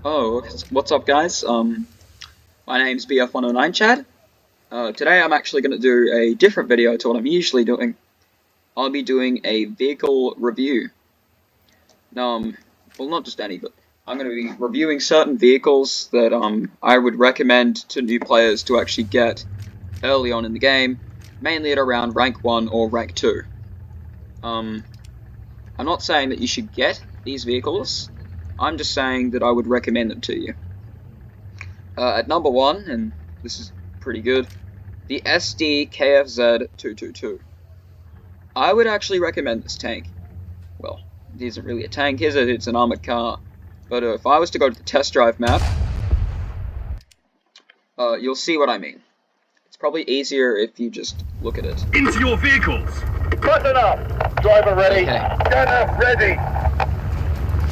Oh, what's up, guys? My name's BF109 Chad. Today I'm actually going to do a different video to what I'm usually doing. I'll be doing a vehicle review. Well, not just any, but I'm going to be reviewing certain vehicles that I would recommend to new players to actually get early on in the game, mainly at around rank 1 or rank 2. I'm not saying that you should get these vehicles. I'm just saying that I would recommend them to you. At number 1, and this is pretty good, the SD KFZ 222. I would actually recommend this tank. Well, it isn't really a tank, is it? It's an armored car. But if I was to go to the test drive map, you'll see what I mean. It's probably easier if you just look at it. Into your vehicles! Button up! Driver ready! Okay. Gunner ready!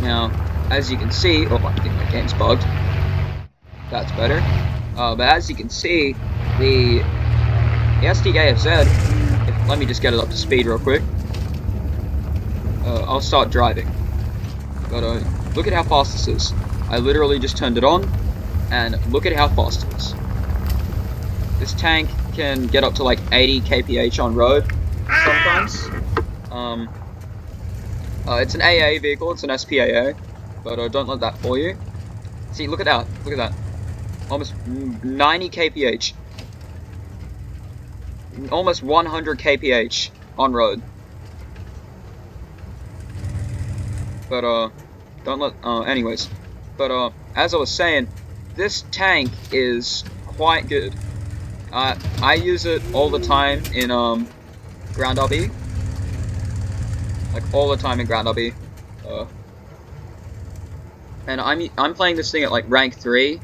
Now, as you can see, oh, I think my game's bugged. That's better. But as you can see, the SDKFZ, let me just get it up to speed real quick. I'll start driving. But look at how fast this is. I literally just turned it on, and look at how fast it is. This tank can get up to like 80 kph on road sometimes. It's an AA vehicle, it's an SPAA, but don't let that fool you. See, look at that, look at that. Almost 90 kph. Almost 100 kph on road. But, don't let, anyways. But, as I was saying, this tank is quite good. I use it all the time in, ground RB. Like, all the time in ground RB. And I'm playing this thing at, like, rank 3.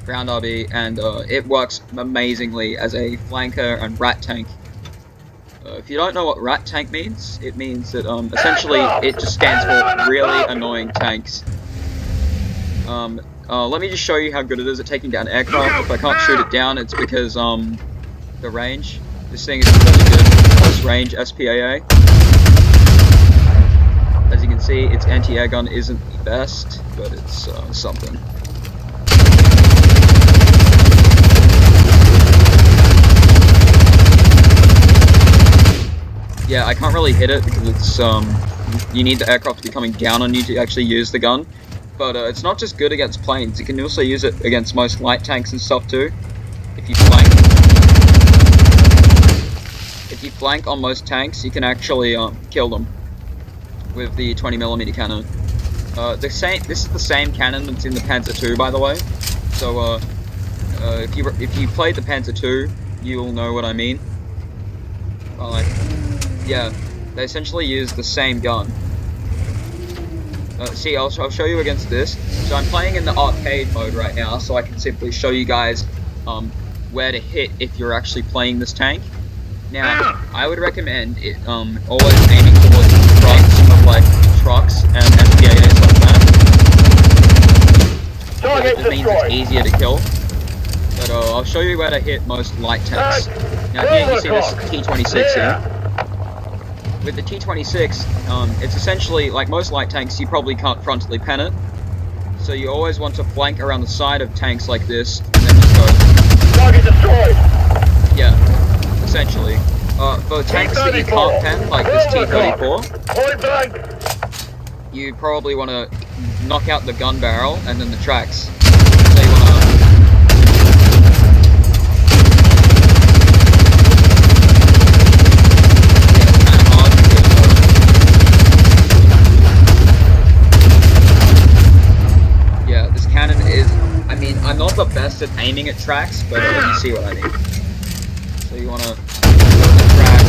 Ground RB, and, it works amazingly as a flanker and rat tank. If you don't know what rat tank means, it means that, essentially, it just stands for really annoying tanks. Let me just show you how good it is at taking down aircraft. If I can't shoot it down, it's because, the range. This thing is really good. Close range SPAA. As you can see, its anti-air gun isn't the best, but it's, something. Yeah, I can't really hit it because it's, you need the aircraft to be coming down on you to actually use the gun. But it's not just good against planes, you can also use it against most light tanks and stuff too. If you flank. If you flank on most tanks, you can actually kill them with the 20mm cannon. This is the same cannon that's in the Panzer II, by the way. So if you played the Panzer II, you'll know what I mean. Yeah, they essentially use the same gun. See, I'll show you against this. So I'm playing in the arcade mode right now, so I can simply show you guys where to hit if you're actually playing this tank. Now, I would recommend it always aiming towards fronts of like trucks and SPAAs like that. It means it's easier to kill. But I'll show you where to hit most light tanks. Now here you see this T-26 here. With the T-26, it's essentially, like most light tanks, you probably can't frontally pen it. So you always want to flank around the side of tanks like this, and then just go... Target destroyed! Yeah, essentially. For tanks that you can't pen, like this T-34, Point blank! you probably want to knock out the gun barrel, and then the tracks. So you want to... I'm not the best at aiming at tracks, but you see what I mean. So you want to go the tracks.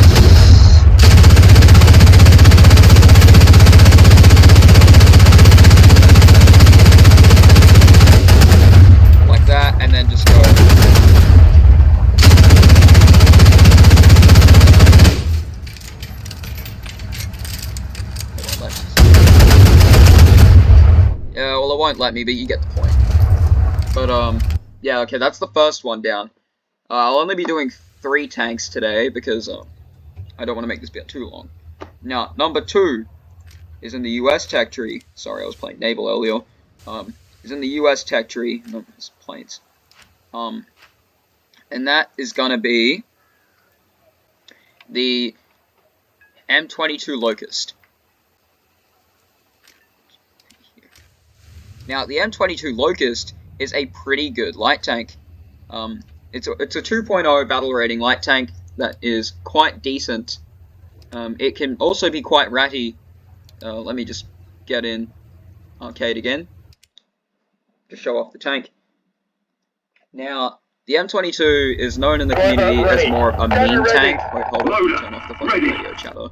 Like that, and then just go. Yeah, well it won't let me, but you get the point. But, yeah, okay, that's the first one down. I'll only be doing 3 tanks today, because, I don't want to make this bit too long. Now, number 2 is in the US tech tree. Sorry, I was playing Naval earlier. is in the US tech tree. No, it's planes. And that is gonna be the M22 Locust. Now, the M22 Locust is a pretty good light tank. It's a 2.0 battle rating light tank that is quite decent. It can also be quite ratty. Let me just get in arcade again to show off the tank. Now, the M22 is known in the community as more of a mean tank. Wait, hold on, turn off the fucking radio chatter.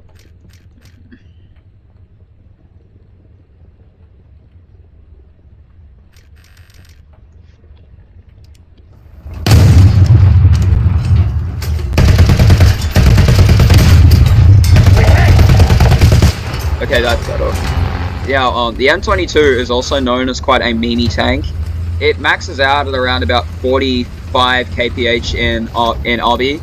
Okay, that's better. Yeah, the M22 is also known as quite a memey tank. It maxes out at around about 45 kph in RB.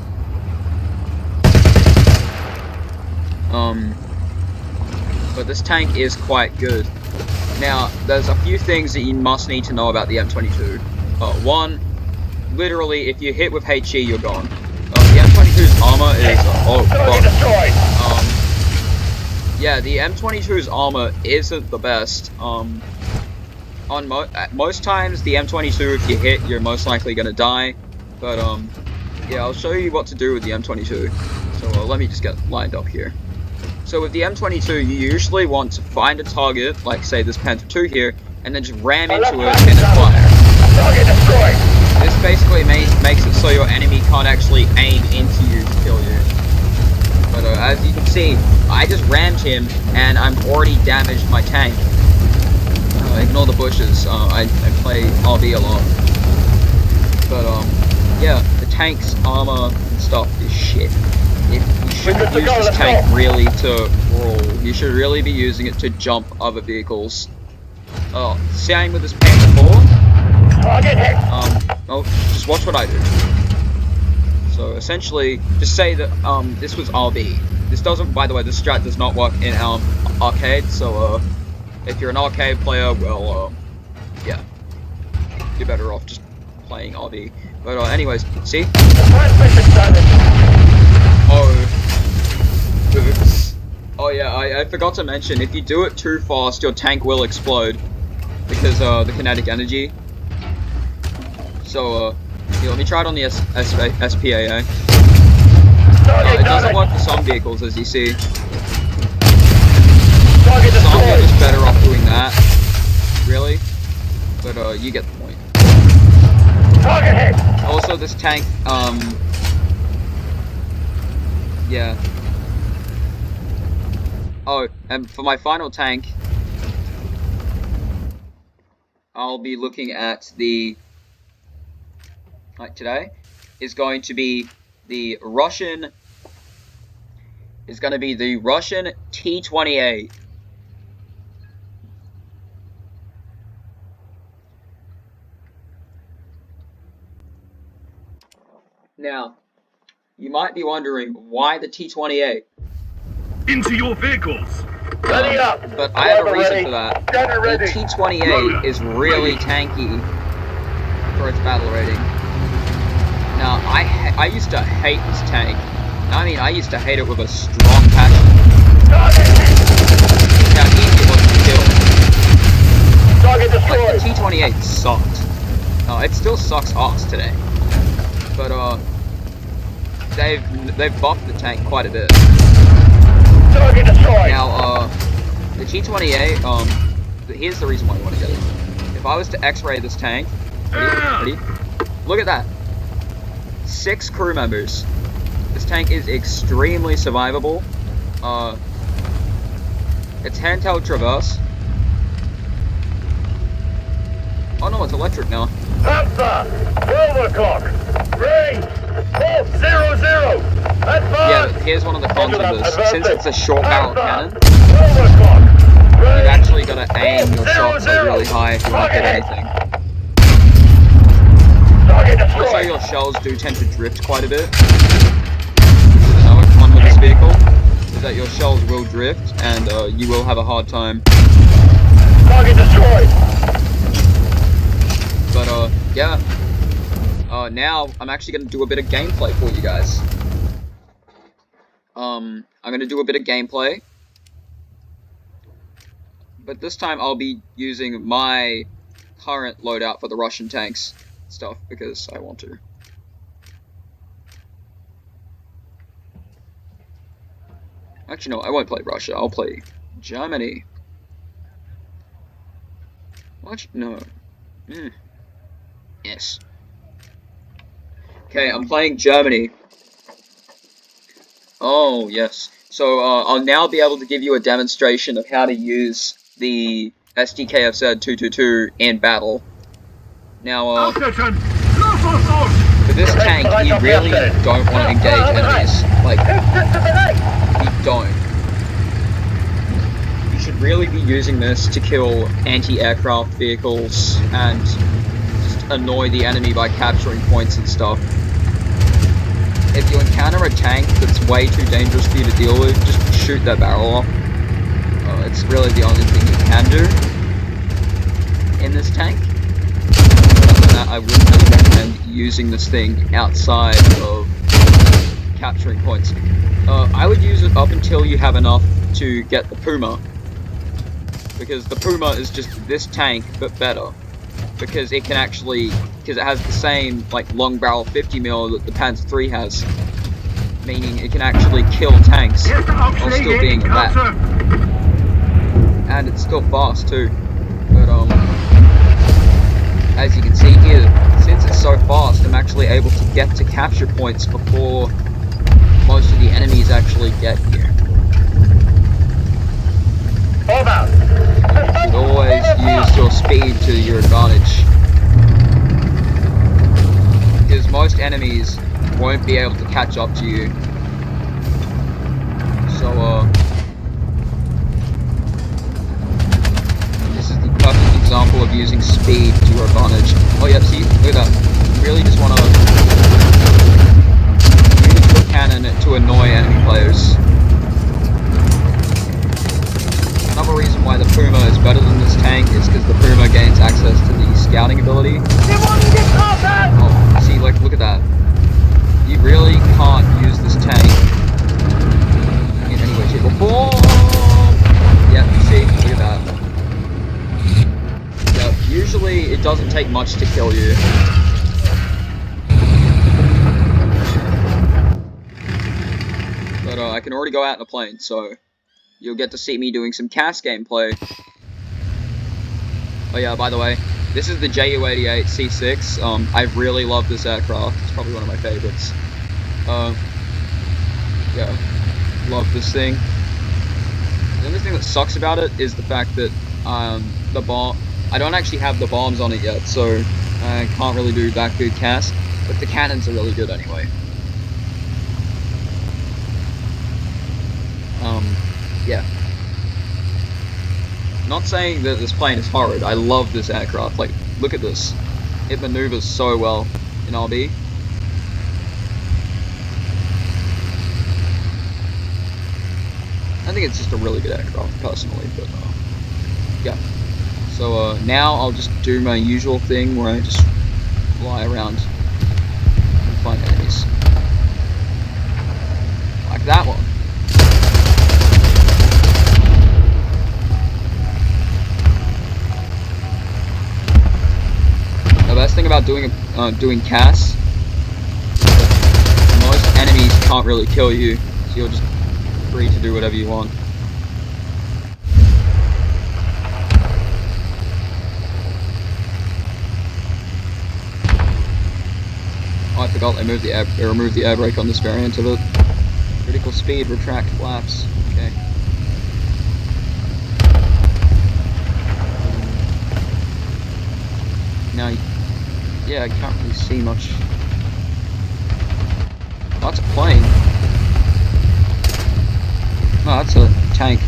But this tank is quite good. Now, there's a few things that you must need to know about the M22. One, literally, if you hit with HE, you're gone. The M22's armor is... yeah, the M22's armor isn't the best. On most times, the M22, if you hit, you're most likely gonna die. But, yeah, I'll show you what to do with the M22. So, let me just get lined up here. So, with the M22, you usually want to find a target, like, say, this Panther 2 here, and then just ram into it and then fire. Target destroyed. This basically makes it so your enemy can't actually aim into you to kill you. But, as you can see, I just rammed him, and I'm already damaged my tank. Ignore the bushes, I play RB a lot. But, yeah, the tank's armor and stuff is shit. You shouldn't use this tank really to roll. You should really be using it to jump other vehicles. Same with this Panther 4. Target hit. Oh, just watch what I do. So, essentially, just say that, this was RB. This doesn't, by the way, this strat does not work in arcade, so, if you're an arcade player, well, yeah. You're better off just playing RB. But, anyways, see? Oh. Oops. Oh, yeah, I forgot to mention, if you do it too fast, your tank will explode. Because, the kinetic energy. So, here, let me try it on the SPAA. It doesn't work for some vehicles, as you see. Some are just better off doing that. Really? But, you get the point. Also, this tank, yeah. Oh, and for my final tank, I'll be looking at the, like today, is going to be the Russian T-28. Now, you might be wondering, why the T-28? Into your vehicles! Ready up! But I have a reason for that. The T-28 is really tanky for its battle rating. Now, I used to hate this tank. I mean, I used to hate it with a strong passion. Look how easy it was to kill. Target destroyed. Like, the T-28 sucked. It still sucks ass today. But, they've buffed the tank quite a bit. Target destroyed. Now, the T-28, here's the reason why I want to get it. If I was to X-ray this tank, ready? Look at that. 6 crew members. This tank is extremely survivable. It's handheld traverse. Oh no, it's electric now. Panther, 12 o'clock. Range, 400. Advance. Yeah, but here's one of the cons of this. Since it's a short barrel cannon, 12 o'clock. you've actually got to aim your shots like really high if you want to hit anything. Also, your shells do tend to drift quite a bit. Which is another con with this vehicle, is that your shells will drift and you will have a hard time. Target destroyed. But yeah. Now I'm actually gonna do a bit of gameplay for you guys. I'm gonna do a bit of gameplay, but this time I'll be using my current loadout for the Russian tanks stuff because I want to. Actually, no, I won't play Russia. I'll play Germany. What? No. Yes. Okay, I'm playing Germany. Oh, yes. So, I'll now be able to give you a demonstration of how to use the SDKFZ 222 in battle. Now, for this tank, you really don't want to engage enemies. Like, you don't. You should really be using this to kill anti-aircraft vehicles and just annoy the enemy by capturing points and stuff. If you encounter a tank that's way too dangerous for you to deal with, just shoot their barrel off. It's really the only thing you can do in this tank. Other than that, I wouldn't really recommend using this thing outside of capturing points. I would use it up until you have enough to get the Puma. Because the Puma is just this tank, but better. Because it can actually, because it has the same, like, long barrel 50mm that the Panzer III has. Meaning it can actually kill tanks while still being a bat. And it's still fast too. But, as you can see here, since it's so fast, I'm actually able to get to capture points before most of the enemies actually get here. You should always use your speed to your advantage. Because most enemies won't be able to catch up to you. So, this is the perfect example of using speed to your advantage. Oh yeah, see, look at that. You really just want to use your cannon to annoy enemy players. Another reason why the Puma is better than this tank is because the Puma gains access to the scouting ability. Oh, see, like, look at that. You really can't use this tank in any way, shape, or form. Yeah, you see, look at that. Yeah, usually it doesn't take much to kill you. But I can already go out in a plane, so you'll get to see me doing some CAS gameplay. Oh yeah, by the way, this is the Ju-88 C6. I really love this aircraft. It's probably one of my favorites. Yeah, love this thing. The only thing that sucks about it is the fact that I don't actually have the bombs on it yet, so I can't really do that good CAS. But the cannons are really good anyway. Yeah. Not saying that this plane is horrid. I love this aircraft. Like, look at this. It maneuvers so well in RB. I think it's just a really good aircraft, personally, but, yeah. So, now I'll just do my usual thing where I just fly around and find enemies. Like that one. The best thing about doing CAS is that most enemies can't really kill you, so you're just free to do whatever you want. Oh, I forgot they removed the air brake on this variant of it. Critical speed, retract flaps. Okay. Now, yeah, I can't really see much. Oh, that's a plane. Oh, that's a tank.